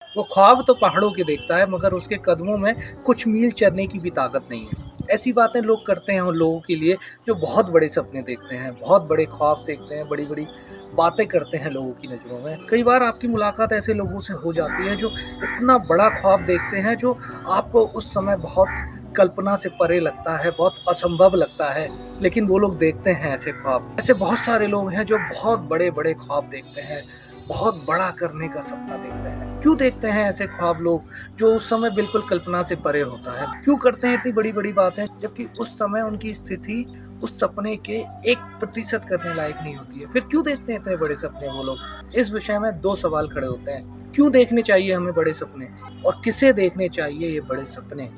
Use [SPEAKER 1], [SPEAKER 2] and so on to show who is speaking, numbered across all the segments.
[SPEAKER 1] वो ख्वाब तो पहाड़ों के देखता है मगर उसके कदमों में कुछ मील चलने की भी ताकत नहीं है। ऐसी बातें लोग करते हैं उन लोगों के लिए जो बहुत बड़े सपने देखते हैं, बहुत बड़े ख्वाब देखते हैं, बड़ी-बड़ी बातें करते हैं लोगों की नज़रों में। कई बार आपकी मुलाकात ऐसे लोगों से हो जाती है जो इतना बड़ा ख्वाब देखते हैं जो आपको उस समय बहुत कल्पना से परे लगता है, बहुत असंभव लगता है, लेकिन वो लोग देखते हैं ऐसे ख्वाब। ऐसे बहुत सारे लोग हैं जो बहुत बड़े-बड़े ख्वाब देखते हैं, बहुत बड़ा करने का सपना देखते हैं। क्यों देखते हैं ऐसे ख्वाब लोग जो उस समय बिल्कुल कल्पना से परे होता है? क्यों करते हैं इतनी बड़ी-बड़ी बातें जबकि उस समय उनकी स्थिति उस सपने के 1% करने लायक नहीं होती है? फिर क्यों देखते हैं इतने बड़े सपने वो लोग? इस विषय में 2 सवाल खड़े होते हैं। क्यों देखने चाहिए हमें बड़े सपने और किसे देखने चाहिए ये बड़े सपने?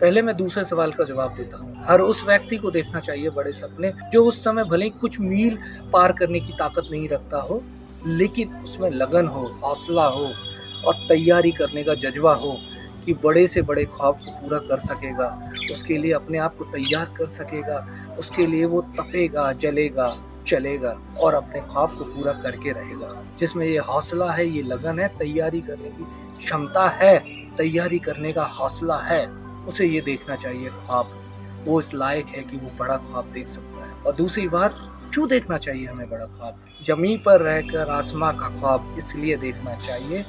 [SPEAKER 1] पहले मैं दूसरे सवाल का जवाब देता हूँ। हर उस व्यक्ति को देखना चाहिए बड़े सपने जो उस समय भले ही कुछ मील पार करने की ताकत नहीं रखता हो, लेकिन उसमें लगन हो, हौसला हो और तैयारी करने का जज़्बा हो कि बड़े से बड़े ख्वाब को पूरा कर सकेगा, उसके लिए अपने आप को तैयार कर सकेगा, उसके लिए वो तपेगा, जलेगा, चलेगा और अपने ख्वाब को पूरा करके रहेगा। जिसमें ये हौसला है, ये लगन है, तैयारी करने की क्षमता है, तैयारी करने का हौसला है, उसे ये देखना चाहिए ख्वाब। वो इस लायक है कि वो बड़ा ख्वाब देख सकता है। और दूसरी बात, क्यों देखना चाहिए हमें बड़ा ख्वाब? ज़मीं पर रहकर आसमां का ख्वाब इसलिए देखना चाहिए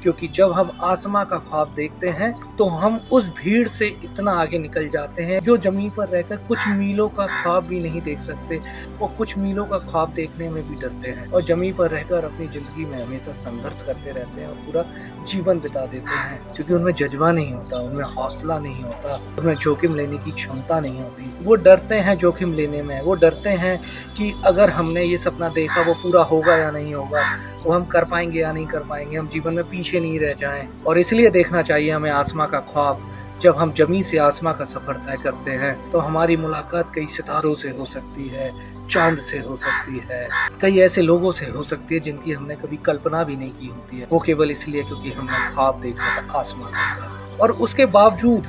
[SPEAKER 1] क्योंकि जब हम आसमां का ख्वाब देखते हैं तो हम उस भीड़ से इतना आगे निकल जाते हैं जो ज़मीं पर रहकर कुछ मीलों का ख्वाब भी नहीं देख सकते। वो कुछ मीलों का ख्वाब देखने में भी डरते हैं और ज़मीं पर रहकर अपनी ज़िंदगी में हमेशा संघर्ष करते रहते हैं और पूरा जीवन बिता देते हैं क्योंकि उनमें जज़्बा नहीं होता, उनमें हौसला नहीं होता, उनमें जोखिम लेने की क्षमता नहीं होती। वो डरते हैं जोखिम लेने में, वो डरते हैं कि अगर हमने ये सपना देखा वो पूरा होगा या नहीं होगा, वो हम कर पाएँगे या नहीं कर पाएँगे, हम जीवन में पीछे नहीं रह जाएँ। और इसलिए देखना चाहिए हमें आसमां का ख्वाब। जब हम ज़मीं से आसमां का सफ़र तय करते हैं तो हमारी मुलाकात कई सितारों से हो सकती है, चाँद से हो सकती है, कई ऐसे लोगों से हो सकती है जिनकी हमने कभी कल्पना भी नहीं की होती है। वो केवल इसलिए क्योंकि हमने ख्वाब देखा था आसमां का। और उसके बावजूद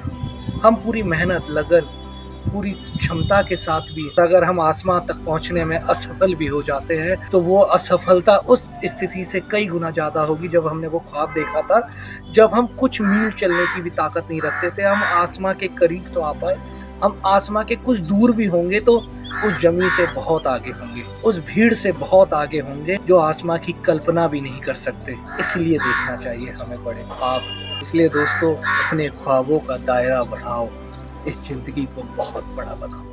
[SPEAKER 1] हम पूरी मेहनत, लगन, पूरी क्षमता के साथ भी अगर हम आसमां तक पहुंचने में असफल भी हो जाते हैं तो वो असफलता उस स्थिति से कई गुना ज़्यादा होगी जब हमने वो ख्वाब देखा था, जब हम कुछ मील चलने की भी ताकत नहीं रखते थे। हम आसमां के करीब तो आ पाए, हम आसमां के कुछ दूर भी होंगे तो उस ज़मीं से बहुत आगे होंगे, उस भीड़ से बहुत आगे होंगे जो आसमां की कल्पना भी नहीं कर सकते। इसलिए देखना चाहिए हमें बड़े ख्वाब। इसलिए दोस्तों, अपने ख्वाबों का दायरा बढ़ाओ, इस ज़िंदगी को बहुत बड़ा बनाओ।